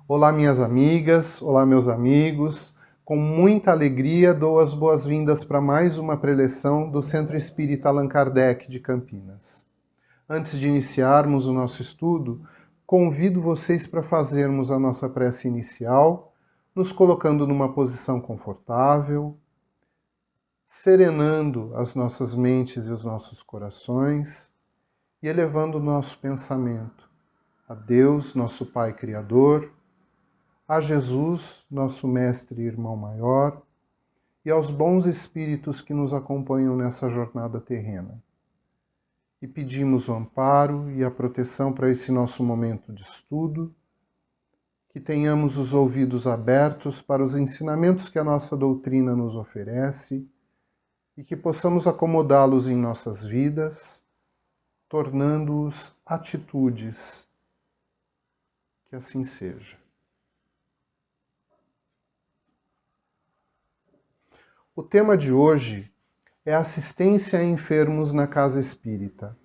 Olá, minhas amigas, olá, meus amigos. Com muita alegria dou as boas-vindas para mais uma preleção do Centro Espírita Allan Kardec de Campinas. Antes de iniciarmos o nosso estudo, convido vocês para fazermos a nossa prece inicial, nos colocando numa posição confortável, serenando as nossas mentes e os nossos corações e elevando o nosso pensamento a Deus, nosso Pai Criador, a Jesus, nosso Mestre e Irmão Maior, e aos bons espíritos que nos acompanham nessa jornada terrena. E pedimos o amparo e a proteção para esse nosso momento de estudo, que tenhamos os ouvidos abertos para os ensinamentos que a nossa doutrina nos oferece e que possamos acomodá-los em nossas vidas, tornando-os atitudes. Que assim seja. O tema de hoje é assistência a enfermos na casa espírita.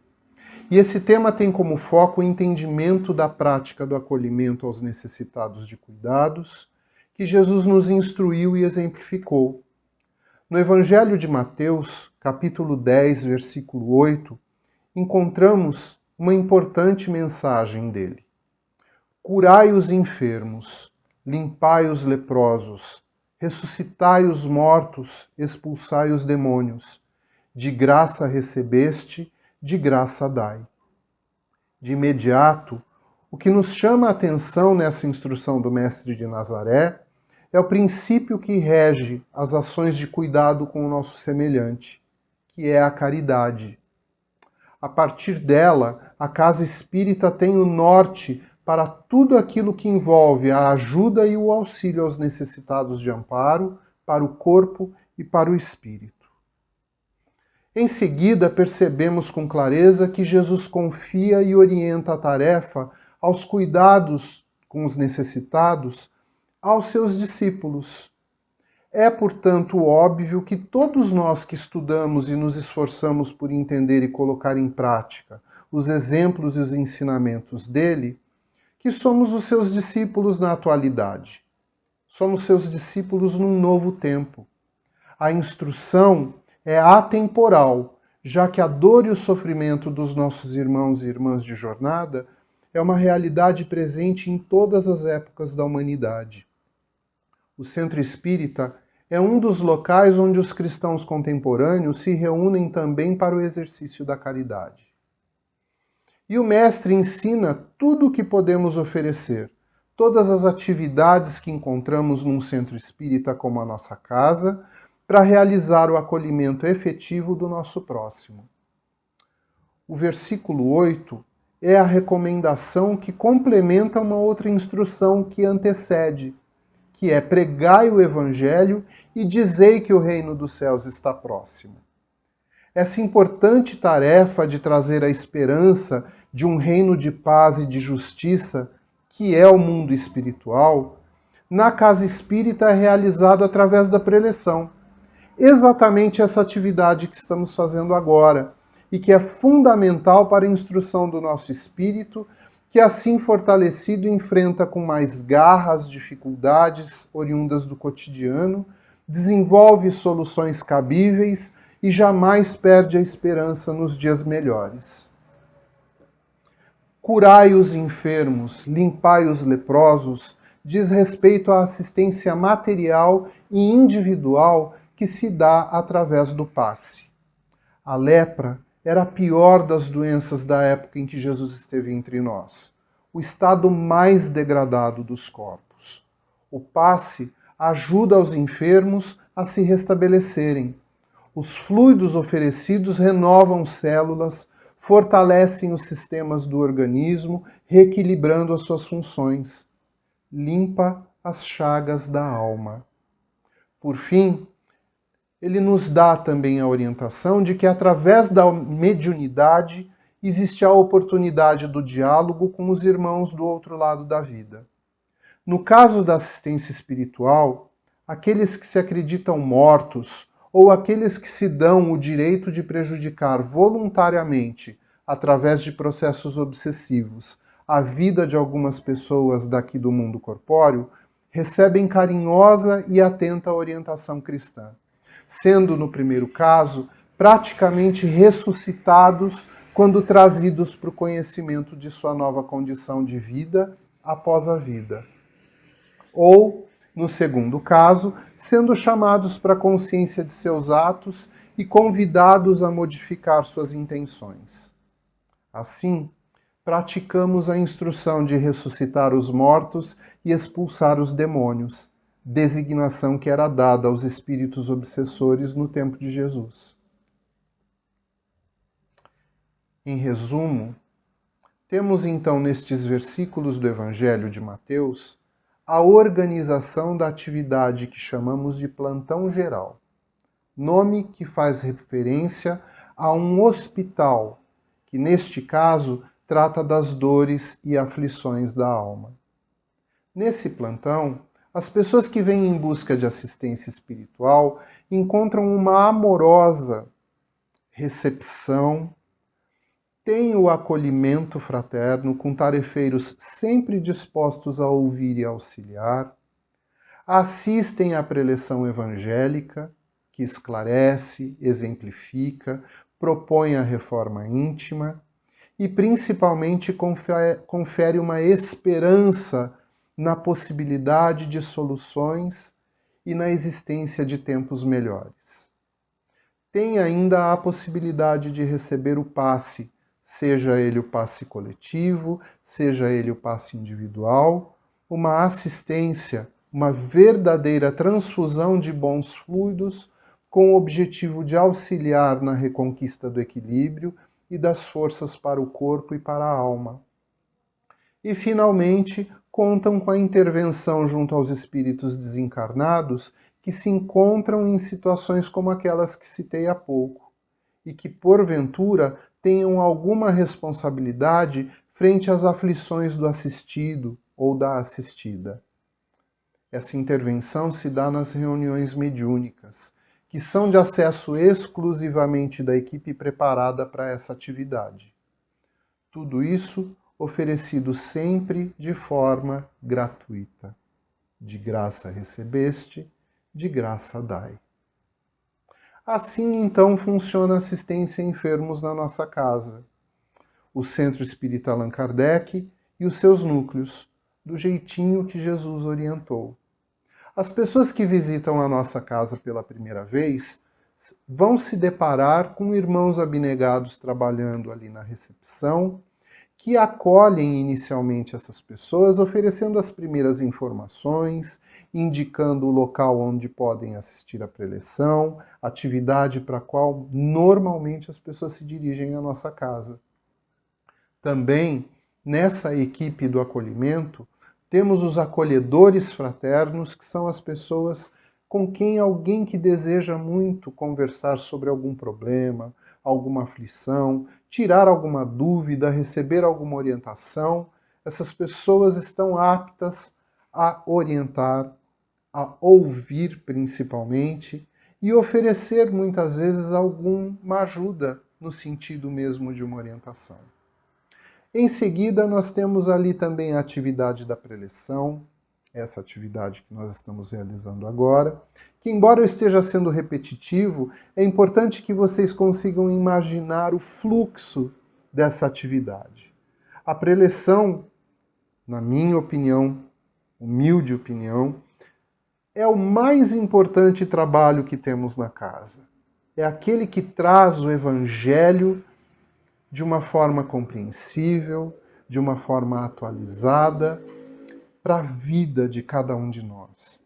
E esse tema tem como foco o entendimento da prática do acolhimento aos necessitados de cuidados, que Jesus nos instruiu e exemplificou. No Evangelho de Mateus, capítulo 10, versículo 8, encontramos uma importante mensagem dele. Curai os enfermos, limpai os leprosos, ressuscitai os mortos, expulsai os demônios. De graça recebeste, de graça dai. De imediato, o que nos chama a atenção nessa instrução do Mestre de Nazaré é o princípio que rege as ações de cuidado com o nosso semelhante, que é a caridade. A partir dela, a casa espírita tem o norte para tudo aquilo que envolve a ajuda e o auxílio aos necessitados de amparo, para o corpo e para o espírito. Em seguida, percebemos com clareza que Jesus confia e orienta a tarefa aos cuidados com os necessitados aos seus discípulos. É, portanto, óbvio que todos nós que estudamos e nos esforçamos por entender e colocar em prática os exemplos e os ensinamentos dele, que somos os seus discípulos na atualidade. Somos seus discípulos num novo tempo. A instrução é atemporal, já que a dor e o sofrimento dos nossos irmãos e irmãs de jornada é uma realidade presente em todas as épocas da humanidade. O Centro Espírita é um dos locais onde os cristãos contemporâneos se reúnem também para o exercício da caridade. E o Mestre ensina tudo o que podemos oferecer, todas as atividades que encontramos num centro espírita como a nossa casa, para realizar o acolhimento efetivo do nosso próximo. O versículo 8 é a recomendação que complementa uma outra instrução que antecede, que é pregai o Evangelho e dizei que o reino dos céus está próximo. Essa importante tarefa de trazer a esperança de um reino de paz e de justiça, que é o mundo espiritual, na casa espírita é realizado através da preleção. Exatamente essa atividade que estamos fazendo agora e que é fundamental para a instrução do nosso espírito, que assim fortalecido enfrenta com mais garra as dificuldades oriundas do cotidiano, desenvolve soluções cabíveis e jamais perde a esperança nos dias melhores. Curai os enfermos, limpai os leprosos, diz respeito à assistência material e individual que se dá através do passe. A lepra era a pior das doenças da época em que Jesus esteve entre nós, o estado mais degradado dos corpos. O passe ajuda os enfermos a se restabelecerem. Os fluidos oferecidos renovam células, fortalecem os sistemas do organismo, reequilibrando as suas funções. Limpa as chagas da alma. Por fim, ele nos dá também a orientação de que através da mediunidade existe a oportunidade do diálogo com os irmãos do outro lado da vida. No caso da assistência espiritual, aqueles que se acreditam mortos ou aqueles que se dão o direito de prejudicar voluntariamente, através de processos obsessivos, a vida de algumas pessoas daqui do mundo corpóreo, recebem carinhosa e atenta orientação cristã, sendo, no primeiro caso, praticamente ressuscitados quando trazidos para o conhecimento de sua nova condição de vida após a vida. Ou, no segundo caso, sendo chamados para a consciência de seus atos e convidados a modificar suas intenções. Assim, praticamos a instrução de ressuscitar os mortos e expulsar os demônios, designação que era dada aos espíritos obsessores no tempo de Jesus. Em resumo, temos então nestes versículos do Evangelho de Mateus a organização da atividade que chamamos de plantão geral, nome que faz referência a um hospital, que neste caso trata das dores e aflições da alma. Nesse plantão, as pessoas que vêm em busca de assistência espiritual encontram uma amorosa recepção, têm o acolhimento fraterno com tarefeiros sempre dispostos a ouvir e auxiliar, assistem à preleção evangélica, que esclarece, exemplifica, propõe a reforma íntima e principalmente confere uma esperança na possibilidade de soluções e na existência de tempos melhores. Tem ainda a possibilidade de receber o passe, seja ele o passe coletivo, seja ele o passe individual, uma assistência, uma verdadeira transfusão de bons fluidos com o objetivo de auxiliar na reconquista do equilíbrio e das forças para o corpo e para a alma. E, finalmente, contam com a intervenção junto aos espíritos desencarnados que se encontram em situações como aquelas que citei há pouco e que, porventura, tenham alguma responsabilidade frente às aflições do assistido ou da assistida. Essa intervenção se dá nas reuniões mediúnicas, que são de acesso exclusivamente da equipe preparada para essa atividade. Tudo isso oferecido sempre de forma gratuita. De graça recebeste, de graça dai. Assim, então, funciona a assistência a enfermos na nossa casa. O Centro Espírita Allan Kardec e os seus núcleos, do jeitinho que Jesus orientou. As pessoas que visitam a nossa casa pela primeira vez vão se deparar com irmãos abnegados trabalhando ali na recepção, que acolhem inicialmente essas pessoas, oferecendo as primeiras informações, indicando o local onde podem assistir à preleção, atividade para a qual normalmente as pessoas se dirigem à nossa casa. Também, nessa equipe do acolhimento, temos os acolhedores fraternos, que são as pessoas com quem alguém que deseja muito conversar sobre algum problema, alguma aflição, tirar alguma dúvida, receber alguma orientação, essas pessoas estão aptas a orientar, a ouvir principalmente e oferecer muitas vezes alguma ajuda no sentido mesmo de uma orientação. Em seguida, nós temos ali também a atividade da preleção, essa atividade que nós estamos realizando agora, que embora eu esteja sendo repetitivo, é importante que vocês consigam imaginar o fluxo dessa atividade. A preleção, na minha opinião, humilde opinião, é o mais importante trabalho que temos na casa. É aquele que traz o Evangelho de uma forma compreensível, de uma forma atualizada, para a vida de cada um de nós.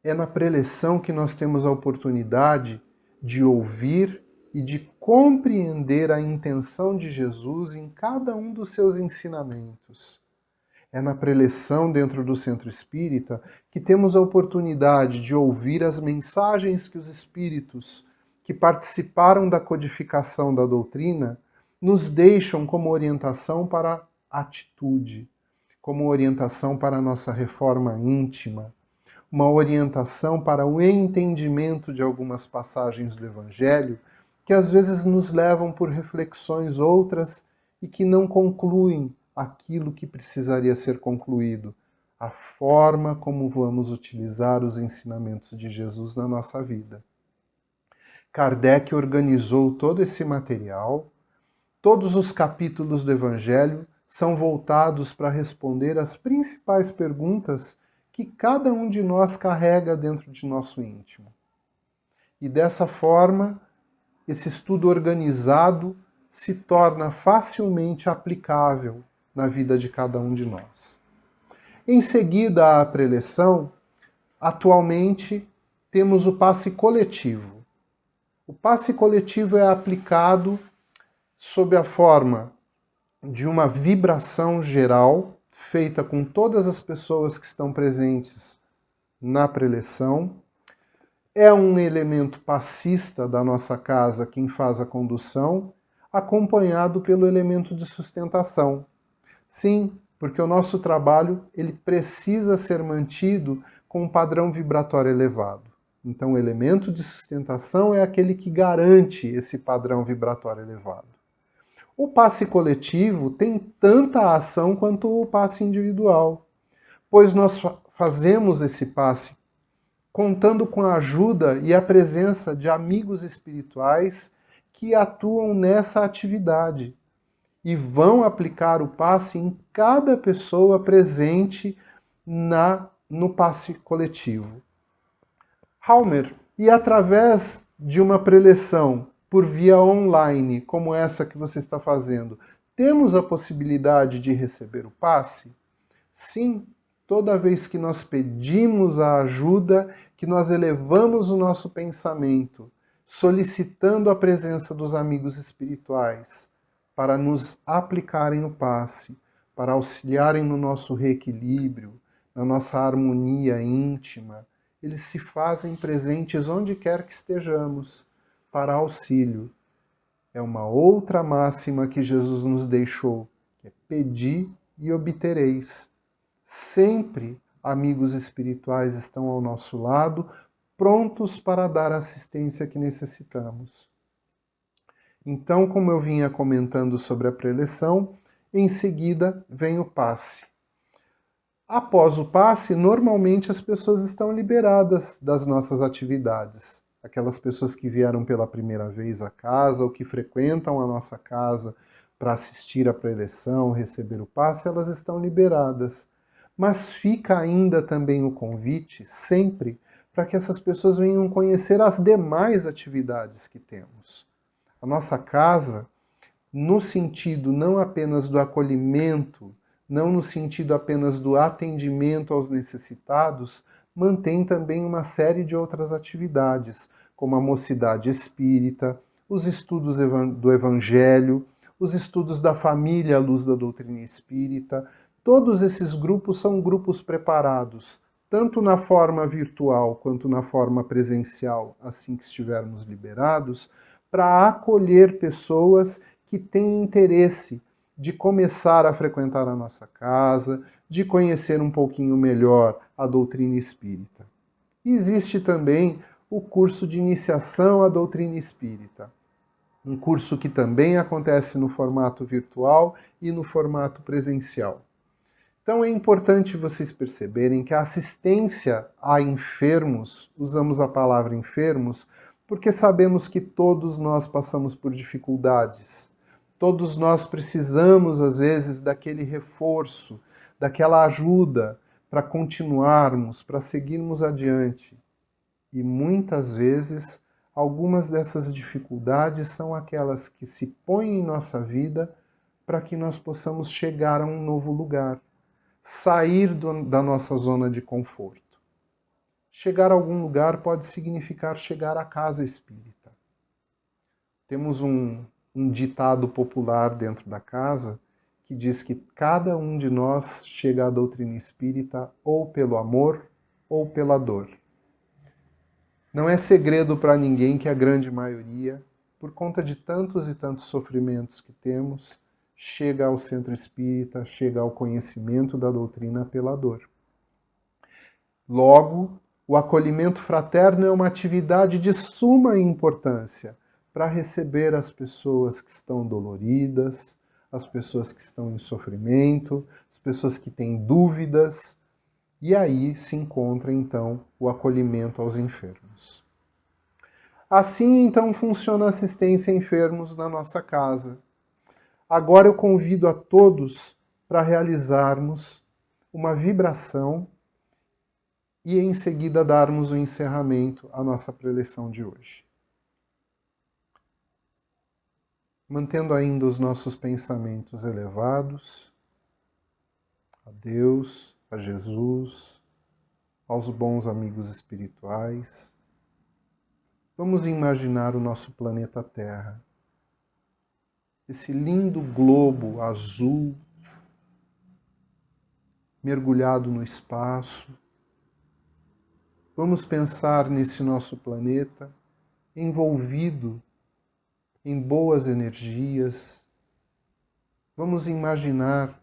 É na preleção que nós temos a oportunidade de ouvir e de compreender a intenção de Jesus em cada um dos seus ensinamentos. É na preleção dentro do Centro Espírita que temos a oportunidade de ouvir as mensagens que os espíritos que participaram da codificação da doutrina nos deixam como orientação para a atitude, como orientação para a nossa reforma íntima, uma orientação para o entendimento de algumas passagens do Evangelho que às vezes nos levam por reflexões outras e que não concluem aquilo que precisaria ser concluído, a forma como vamos utilizar os ensinamentos de Jesus na nossa vida. Kardec organizou todo esse material. Todos os capítulos do Evangelho são voltados para responder às principais perguntas que cada um de nós carrega dentro de nosso íntimo. E dessa forma, esse estudo organizado se torna facilmente aplicável na vida de cada um de nós. Em seguida à preleção, atualmente temos o passe coletivo. O passe coletivo é aplicado sob a forma de uma vibração geral feita com todas as pessoas que estão presentes na preleção. É um elemento passista da nossa casa quem faz a condução, acompanhado pelo elemento de sustentação. Sim, porque o nosso trabalho ele precisa ser mantido com um padrão vibratório elevado. Então o elemento de sustentação é aquele que garante esse padrão vibratório elevado. O passe coletivo tem tanta ação quanto o passe individual, pois nós fazemos esse passe contando com a ajuda e a presença de amigos espirituais que atuam nessa atividade e vão aplicar o passe em cada pessoa presente no passe coletivo. Halmer, e através de uma preleção por via online, como essa que você está fazendo, temos a possibilidade de receber o passe? Sim, toda vez que nós pedimos a ajuda, que nós elevamos o nosso pensamento, solicitando a presença dos amigos espirituais para nos aplicarem o passe, para auxiliarem no nosso reequilíbrio, na nossa harmonia íntima, eles se fazem presentes onde quer que estejamos, para auxílio. É uma outra máxima que Jesus nos deixou, que é pedi e obtereis. Sempre amigos espirituais estão ao nosso lado, prontos para dar a assistência que necessitamos. Então, como eu vinha comentando sobre a preleção, em seguida vem o passe. Após o passe, normalmente as pessoas estão liberadas das nossas atividades. Aquelas pessoas que vieram pela primeira vez à casa ou que frequentam a nossa casa para assistir à preleção, receber o passe, elas estão liberadas. Mas fica ainda também o convite, sempre, para que essas pessoas venham conhecer as demais atividades que temos. A nossa casa, no sentido não apenas do acolhimento, não no sentido apenas do atendimento aos necessitados, mantém também uma série de outras atividades, como a mocidade espírita, os estudos do Evangelho, os estudos da família à luz da doutrina espírita. Todos esses grupos são grupos preparados, tanto na forma virtual quanto na forma presencial, assim que estivermos liberados, para acolher pessoas que têm interesse de começar a frequentar a nossa casa, de conhecer um pouquinho melhor a doutrina espírita. E existe também o curso de iniciação à doutrina espírita, um curso que também acontece no formato virtual e no formato presencial. Então é importante vocês perceberem que a assistência a enfermos, usamos a palavra enfermos, porque sabemos que todos nós passamos por dificuldades. Todos nós precisamos, às vezes, daquele reforço, daquela ajuda para continuarmos, para seguirmos adiante. E muitas vezes, algumas dessas dificuldades são aquelas que se põem em nossa vida para que nós possamos chegar a um novo lugar, sair da nossa zona de conforto. Chegar a algum lugar pode significar chegar à casa espírita. Temos um ditado popular dentro da casa que diz que cada um de nós chega à doutrina espírita ou pelo amor ou pela dor. Não é segredo para ninguém que a grande maioria, por conta de tantos e tantos sofrimentos que temos, chega ao centro espírita, chega ao conhecimento da doutrina pela dor. Logo, o acolhimento fraterno é uma atividade de suma importância para receber as pessoas que estão doloridas, as pessoas que estão em sofrimento, as pessoas que têm dúvidas, e aí se encontra então o acolhimento aos enfermos. Assim então funciona a assistência a enfermos na nossa casa. Agora eu convido a todos para realizarmos uma vibração e em seguida darmos o encerramento à nossa preleção de hoje. Mantendo ainda os nossos pensamentos elevados a Deus, a Jesus, aos bons amigos espirituais, vamos imaginar o nosso planeta Terra, esse lindo globo azul, mergulhado no espaço. Vamos pensar nesse nosso planeta envolvido em boas energias. Vamos imaginar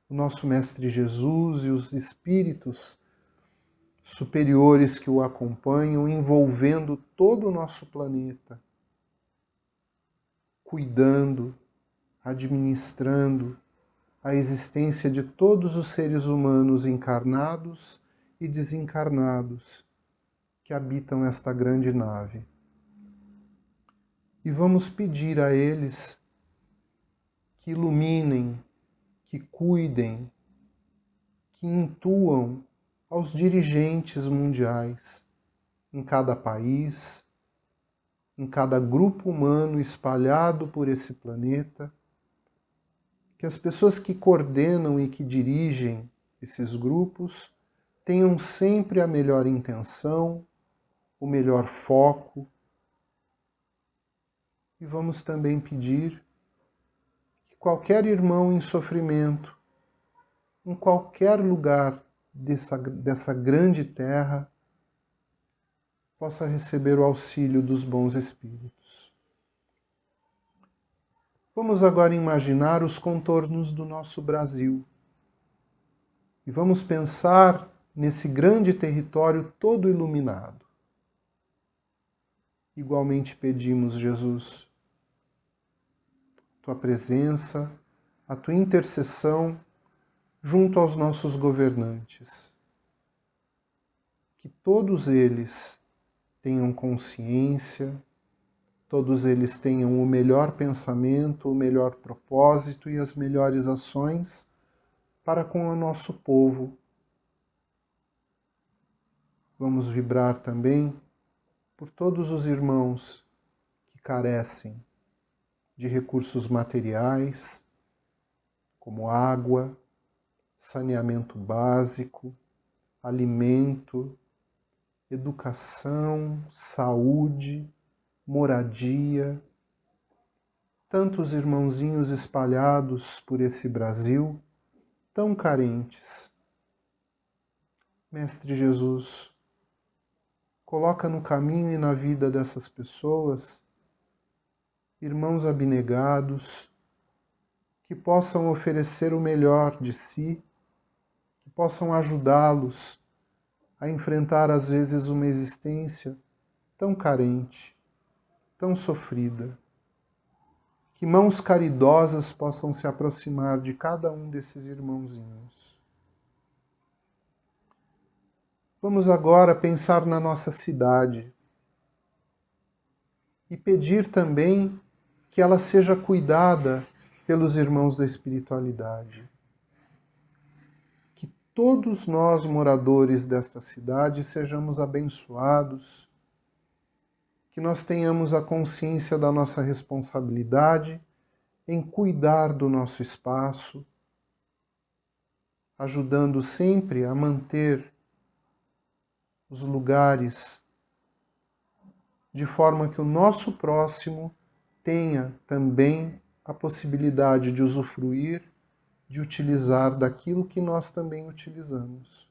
o nosso Mestre Jesus e os espíritos superiores que o acompanham envolvendo todo o nosso planeta, cuidando, administrando a existência de todos os seres humanos encarnados e desencarnados que habitam esta grande nave. E vamos pedir a eles que iluminem, que cuidem, que intuam aos dirigentes mundiais, em cada país, em cada grupo humano espalhado por esse planeta, que as pessoas que coordenam e que dirigem esses grupos tenham sempre a melhor intenção, o melhor foco. E vamos também pedir que qualquer irmão em sofrimento, em qualquer lugar dessa grande terra, possa receber o auxílio dos bons espíritos. Vamos agora imaginar os contornos do nosso Brasil. E vamos pensar nesse grande território todo iluminado. Igualmente pedimos, Jesus, tua presença, a tua intercessão junto aos nossos governantes. Que todos eles tenham consciência, todos eles tenham o melhor pensamento, o melhor propósito e as melhores ações para com o nosso povo. Vamos vibrar também por todos os irmãos que carecem de recursos materiais, como água, saneamento básico, alimento, educação, saúde, moradia. Tantos irmãozinhos espalhados por esse Brasil, tão carentes. Mestre Jesus, coloca no caminho e na vida dessas pessoas irmãos abnegados que possam oferecer o melhor de si, que possam ajudá-los a enfrentar às vezes uma existência tão carente, tão sofrida. Que mãos caridosas possam se aproximar de cada um desses irmãozinhos. Vamos agora pensar na nossa cidade e pedir também que ela seja cuidada pelos irmãos da espiritualidade. Que todos nós, moradores desta cidade, sejamos abençoados, que nós tenhamos a consciência da nossa responsabilidade em cuidar do nosso espaço, ajudando sempre a manter os lugares de forma que o nosso próximo tenha também a possibilidade de usufruir, de utilizar daquilo que nós também utilizamos.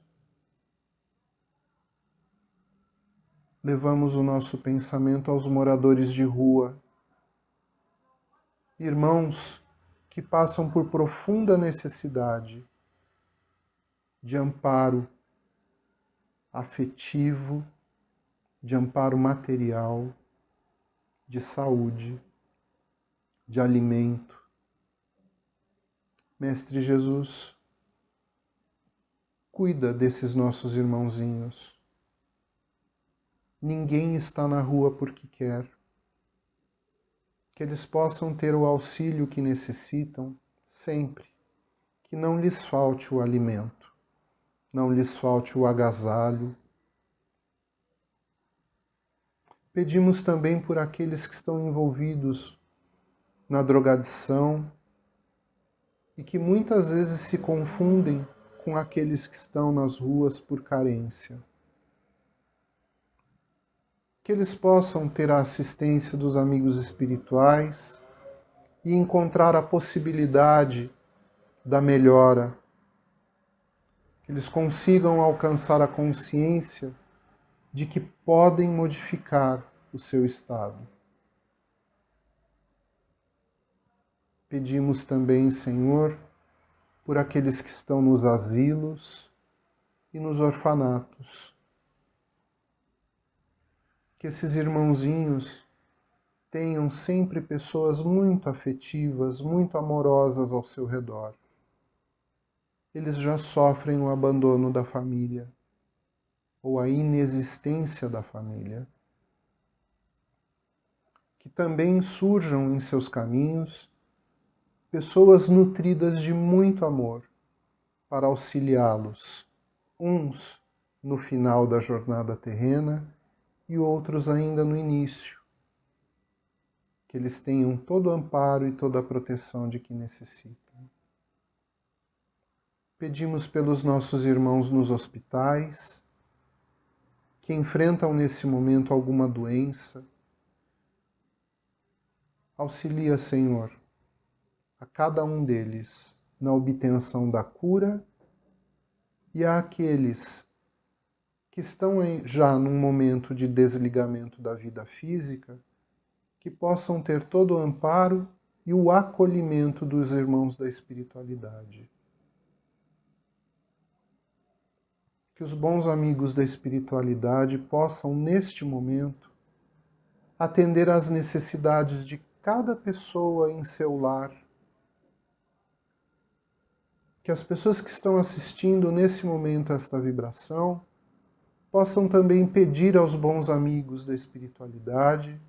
Levamos o nosso pensamento aos moradores de rua, irmãos que passam por profunda necessidade de amparo afetivo, de amparo material, de saúde, de alimento. Mestre Jesus, cuida desses nossos irmãozinhos. Ninguém está na rua porque quer. Que eles possam ter o auxílio que necessitam sempre. Que não lhes falte o alimento, não lhes falte o agasalho. Pedimos também por aqueles que estão envolvidos na drogadição e que muitas vezes se confundem com aqueles que estão nas ruas por carência. Que eles possam ter a assistência dos amigos espirituais e encontrar a possibilidade da melhora. Que eles consigam alcançar a consciência de que podem modificar o seu estado. Pedimos também, Senhor, por aqueles que estão nos asilos e nos orfanatos. Que esses irmãozinhos tenham sempre pessoas muito afetivas, muito amorosas ao seu redor. Eles já sofrem o abandono da família ou a inexistência da família. Que também surjam em seus caminhos pessoas nutridas de muito amor para auxiliá-los, uns no final da jornada terrena e outros ainda no início. Que eles tenham todo o amparo e toda a proteção de que necessitam. Pedimos pelos nossos irmãos nos hospitais, que enfrentam nesse momento alguma doença. Auxilia, Senhor, a cada um deles na obtenção da cura e àqueles que estão já num momento de desligamento da vida física, que possam ter todo o amparo e o acolhimento dos irmãos da espiritualidade. Que os bons amigos da espiritualidade possam, neste momento, atender às necessidades de cada pessoa em seu lar. Que as pessoas que estão assistindo nesse momento a esta vibração possam também pedir aos bons amigos da espiritualidade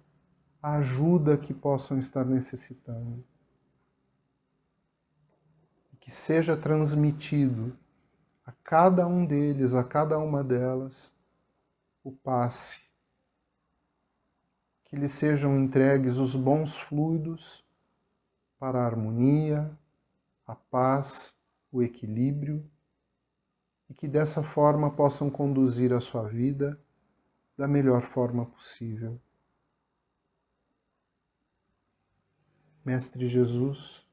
a ajuda que possam estar necessitando. Que seja transmitido a cada um deles, a cada uma delas, o passe. Que lhes sejam entregues os bons fluidos para a harmonia, a paz, o equilíbrio, e que dessa forma possam conduzir a sua vida da melhor forma possível. Mestre Jesus,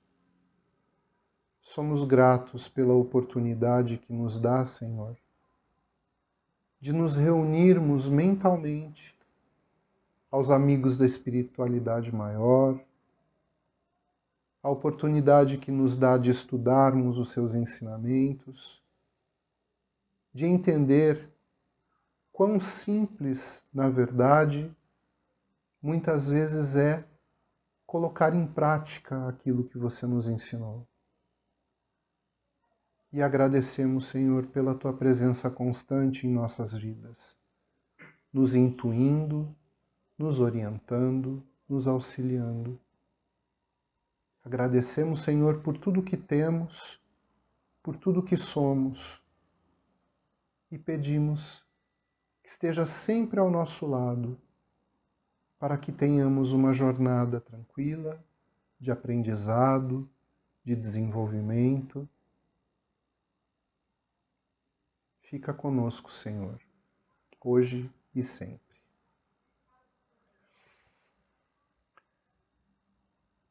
somos gratos pela oportunidade que nos dá, Senhor, de nos reunirmos mentalmente aos amigos da espiritualidade maior, a oportunidade que nos dá de estudarmos os seus ensinamentos, de entender quão simples, na verdade, muitas vezes é colocar em prática aquilo que você nos ensinou. E agradecemos, Senhor, pela Tua presença constante em nossas vidas, nos intuindo, nos orientando, nos auxiliando. Agradecemos, Senhor, por tudo que temos, por tudo que somos, e pedimos que esteja sempre ao nosso lado, para que tenhamos uma jornada tranquila, de aprendizado, de desenvolvimento. Fica conosco, Senhor, hoje e sempre.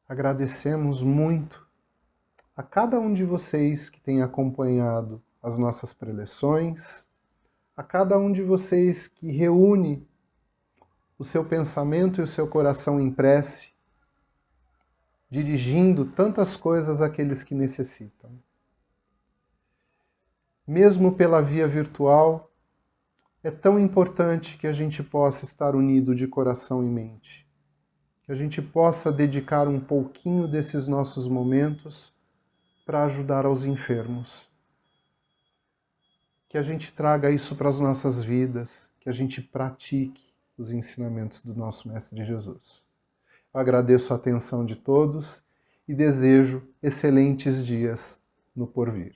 Agradecemos muito a cada um de vocês que tem acompanhado as nossas preleções, a cada um de vocês que reúne o seu pensamento e o seu coração em prece, dirigindo tantas coisas àqueles que necessitam. Mesmo pela via virtual, é tão importante que a gente possa estar unido de coração e mente, que a gente possa dedicar um pouquinho desses nossos momentos para ajudar aos enfermos. Que a gente traga isso para as nossas vidas, que a gente pratique os ensinamentos do nosso Mestre Jesus. Eu agradeço a atenção de todos e desejo excelentes dias no porvir.